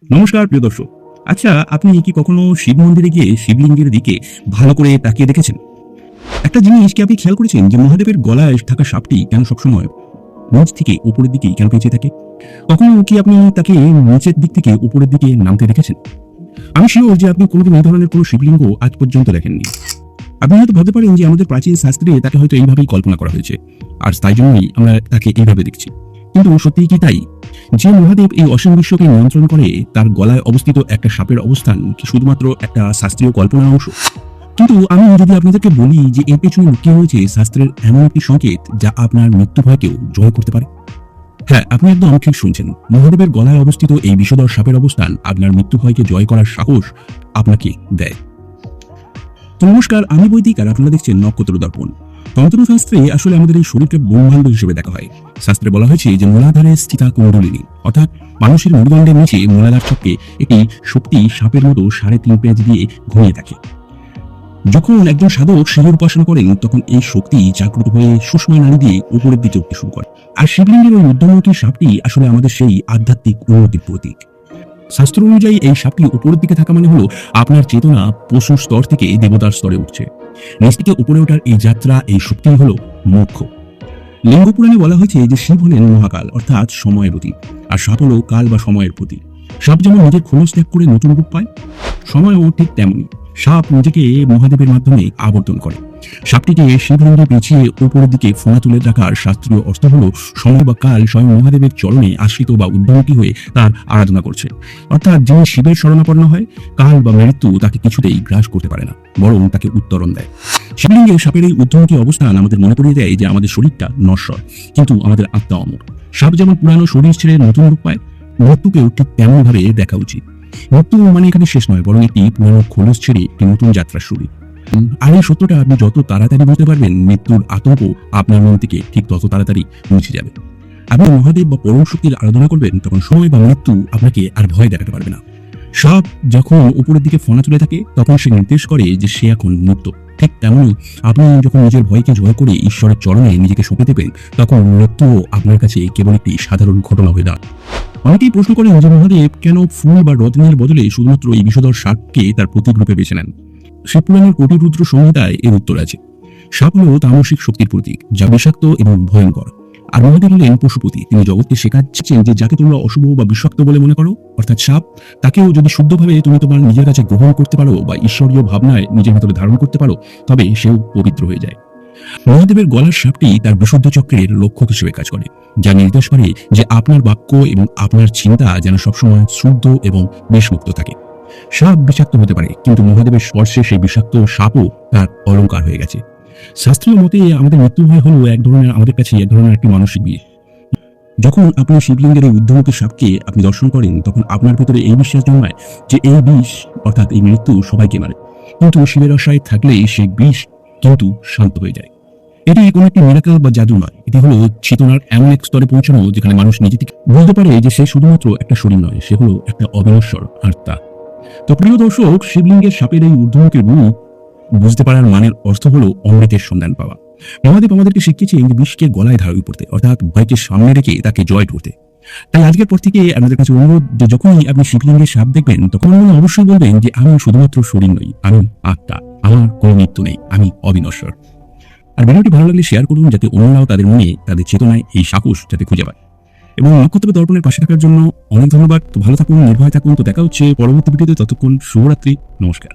নমস্কার প্রিয় দর্শক। আচ্ছা, আপনি কি কখনো শিব মন্দিরে গিয়ে শিবলিঙ্গের দিকে ভালো করে তাকিয়ে দেখেছেন? একটা জিনিস কি আপনি খেয়াল করেছেন যে মহাদেবের গলায় থাকা সাপটি কেন সবসময় নিচ থেকে উপরের দিকেই কেন পেঁচিয়ে থাকে? কখনো কি আপনি তাকে নিচের দিক থেকে উপরের দিকে নামতে দেখেছেন? আমি শিওর যে আপনি কোনোদিন এই ধরনের কোনো শিবলিঙ্গ আজ পর্যন্ত দেখেননি। আপনি হয়তো ভাবতে পারেন যে আমাদের প্রাচীন শাস্ত্রে তাকে হয়তো এইভাবেই কল্পনা করা হয়েছে, আর তাই জন্যই আমরা তাকে এইভাবে দেখছি। কিন্তু সত্যিই কি তাই? যে মহাদেব এই অসীম বিশ্বকে নিয়ন্ত্রণ করে, তার গলায় অবস্থিত একটা সাপের অবস্থান কি শুধুমাত্র একটা শাস্ত্রীয় কল্পনার অংশ? কিন্তু আমি যদি আপনাদেরকে বলি যে এর পেছনে লুকিয়ে রয়েছে শাস্ত্রের এমন একটি সংকেত যা আপনার মৃত্যু ভয়কেও জয় করতে পারে। হ্যাঁ, আপনি একদম ঠিক শুনছেন। মহাদেবের গলায় অবস্থিত এই বিষধর সাপের অবস্থান আপনার মৃত্যু ভয়কে জয় করার সাহস আপনাকে দেয়। তো নমস্কার, আমি বৈদিক আর আপনারা দেখছেন নক্ষত্র দর্পণ। তন্ত্রশাস্ত্রে আসলে আমাদের এই শরীরকে ব্রহ্মাণ্ড হিসেবে দেখা হয়। শাস্ত্রে বলা হয়েছে যে মূলাধারে স্থিতা কুণ্ডলিনী, অর্থাৎ মানুষের মেরুদণ্ডের নিচে মূলাধার চক্রে একটি শক্তি সাপের মতো 3.5 পেঁচ দিয়ে ঘুমিয়ে থাকে। যখন একজন সাধক শিবের উপাসনা করেন, তখন এই শক্তি জাগ্রত হয়ে সুষমা নাড়ি দিয়ে উপরের দিকে উঠতে শুরু করে। আর শিবলিঙ্গের ওই ঊর্ধ্বমুখী সাপটি আসলে আমাদের সেই আধ্যাত্মিক উন্নতির প্রতীক। শাস্ত্র অনুযায়ী এই সাপটি উপরের দিকে থাকা মানে হলো আপনার চেতনা পশুর স্তর থেকে দেবতার স্তরে উঠছে। নিচ থেকে উপরে ওঠার এই যাত্রা, এই শক্তি হলো মোক্ষ। লিঙ্গ পুরাণে বলা হয়েছে যে শিব হলেন মহাকাল, অর্থাৎ সময়ের প্রতীক, আর সাপ হলো কাল বা সময়ের প্রতীক। সাপ যেমন নিজের খোলস ত্যাগ করে নতুন রূপ পায়, সময়ও ঠিক তেমনই। সাপ নিজেকে মহাদেবের মাধ্যমে আবর্তন করে। সাপটিকে শিবলিঙ্গে পেঁচিয়ে উপরের দিকে ফোনা তুলে রাখার শাস্ত্রীয় অর্থ হলো সময় বা কাল স্বয়ং মহাদেবের চরণে আশ্রিত বা উদ্যমী হয়ে তার আরাধনা করছে। অর্থাৎ যিনি শিবের শরণাপন্ন হয়, কাল বা মৃত্যু তাকে কিছুতেই গ্রাস করতে পারে না, বরং তাকে উত্তরণ দেয়। শিবলিঙ্গে সাপের এই ঊর্ধ্বমুখী অবস্থান আমাদের মনে করিয়ে দেয় যে আমাদের শরীরটা নশ্বর, কিন্তু আমাদের আত্মা অমর। সাপ যেমন পুরানো শরীর ছেড়ে নতুন রূপ পায়, মৃত্যুকেও ঠিক তেমন ভাবে দেখা উচিত। মৃত্যু মানে এখানে শেষ নয়, বরং একটি পুরানো খোলস ছেড়ে একটি নতুন যাত্রা শুরু। আর এই সত্যটা আপনি যত তাড়াতাড়ি বুঝতে পারবেন, মৃত্যুর আতঙ্ক আপনার মন থেকে ঠিক তত তাড়াতাড়ি মুছে যাবে। আপনি মহাদেব বা পরম শক্তির আরাধনা করবেন, তখন সময় বা মৃত্যু আপনাকে আর ভয় দেখাতে পারবে না। সাপ যখন উপরের দিকে ফোনা তুলে থাকে, তখন সে নির্দেশ করে যে সে এখন মুক্ত। ঠিক তেমনই আপনি যখন নিজের ভয়কে জয় করে ঈশ্বরের চরণে নিজেকে সঁপে দেবেন, তখন মৃত্যুও আপনার কাছে কেবল একটি সাধারণ ঘটনা হয়ে দাঁড়ায়। অনেকেই প্রশ্ন করেন যে মহাদেব কেন ফুল বা রত্নের বদলে শুধুমাত্র এই বিষধর সাপকে তার প্রতীক রূপে বেছে নেন। শিবপুরাণের কোটিরুদ্র সংহিতায় এর উত্তর আছে। সাপ হল তামসিক শক্তির প্রতীক, যা বিষাক্ত এবং ভয়ঙ্কর। আর মহাদেব হলেন পশুপতি। তিনি জগৎকে শেখাচ্ছেন যে যাকে তোমরা অশুভ বা বিষাক্ত বলে মনে করো, অর্থাৎ সাপ, তাকেও যদি শুদ্ধভাবে তুমি তোমার নিজের কাছে গ্রহণ করতে পারো বা ঈশ্বরীয় ভাবনায় নিজের ভিতরে ধারণ করতে পারো, তবে সেও পবিত্র হয়ে যায়। মহাদেবের গলার সাপটি তার বিশুদ্ধ চক্রের লক্ষ্য হিসেবে কাজ করে, যা নির্দেশ করে যে আপনার বাক্য এবং আপনার চিন্তা যেন সবসময় শুদ্ধ এবং বিষমুক্ত থাকে। সাপ বিষাক্ত হতে পারে, কিন্তু মহাদেবের স্পর্শে সেই বিষাক্ত সাপও তার অলংকার হয়ে গেছে। শাস্ত্রীয় মতে আমাদের মৃত্যু ভয় হলো আমাদের কাছে এক ধরনের একটি মানসিক বিষ। যখন আপনি শিবলিঙ্গের এই ঊর্ধ্বমুখী সাপকে আপনি দর্শন করেন, তখন আপনার ভিতরে এই বিশ্বাস জন্মায় যে এই বিষ, অর্থাৎ এই মৃত্যু, সবাইকে মারে, কিন্তু শিবের আশায় থাকলেই সেই বিষ কিন্তু শান্ত হয়ে যায়। এটি কোনো একটি মিরাকেল বা জাদু নয়, এটি হলো চেতনার এমন এক স্তরে পৌঁছানো যেখানে মানুষ নিজে থেকে বুঝতে পারে যে সে শুধুমাত্র একটা শরীর নয়, সে হলো একটা অবিনশ্বর আত্মা। তো প্রিয় দর্শক, শিবলিঙ্গের সাপের এই ঊর্ধ্বমুখী রূপ বুঝতে পারার মানের অর্থ হলো অমৃতের সন্ধান পাওয়া। মহাদেব আমাদেরকে শিখিয়েছেন যে বিষকে গলায় ধারণ করতে, অর্থাৎ ভয়কে সামনে রেখে তাকে জয় করতে। তাই আজকের পর থেকে আপনাদের কাছে অনুরোধ যে যখনই আপনি শিবলিঙ্গের সাপ দেখবেন, তখন অবশ্যই বলবেন যে আমি শুধুমাত্র শরীর নই, আমি আত্মা, আমার কোনো মৃত্যু নেই, আমি অবিনশ্বর। আর ভিডিওটি ভালো লাগলে শেয়ার করুন, যাতে অন্যরাও তাদের মনে, তাদের চেতনায় এই সাহস যাতে খুঁজে পায়। এবং নক্ষত্র দর্পণের পাশে থাকার জন্য অনেক ধন্যবাদ। তো ভালো থাকুন, নির্ভয় থাকুন। তো দেখা হচ্ছে পরবর্তী ভিডিওতে। ততক্ষণ শুভরাত্রি, নমস্কার।